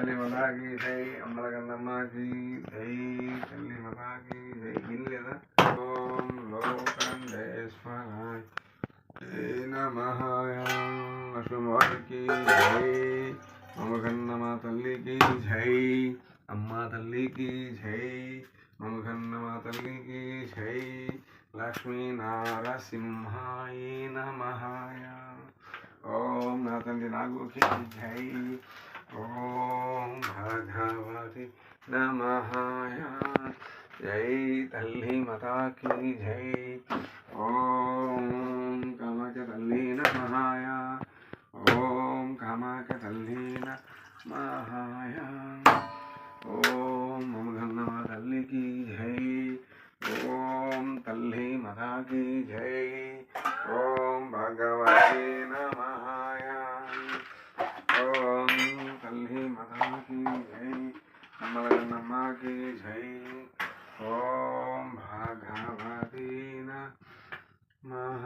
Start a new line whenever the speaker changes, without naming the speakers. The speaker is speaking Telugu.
తల్లి మతాకి జై అమ్మలగన్నమ్మకి జై తల్లి మతాకి జై హిందీ కదా. ఓం లోకండేశ్వరాయ నమః. లక్ష్మీవారికి జై మమగన్నమ్మ తల్లికి జై అమ్మ తల్లికి జై మమగన్నమ్మ తల్లికి జై లక్ష్మీ నారసింహాయ నమః. ఓం నా తండ్రి నాగుకి జై. ఓం భగవతి నమః. జై తల్లి మతాకి జై. ఓం కామాఖ్య తల్లి నమః. ఓం కామాఖ్య తల్లి నమః. ఓం మమగన్నమ్మ తల్లికి జై. ఓం తల్లి మతాకి జై. ఓం భగవతి నమః. ఓం తల్లి మతాకి జై అమ్మలగన్నమ్మకి జై. ఓం భగవతి నమః.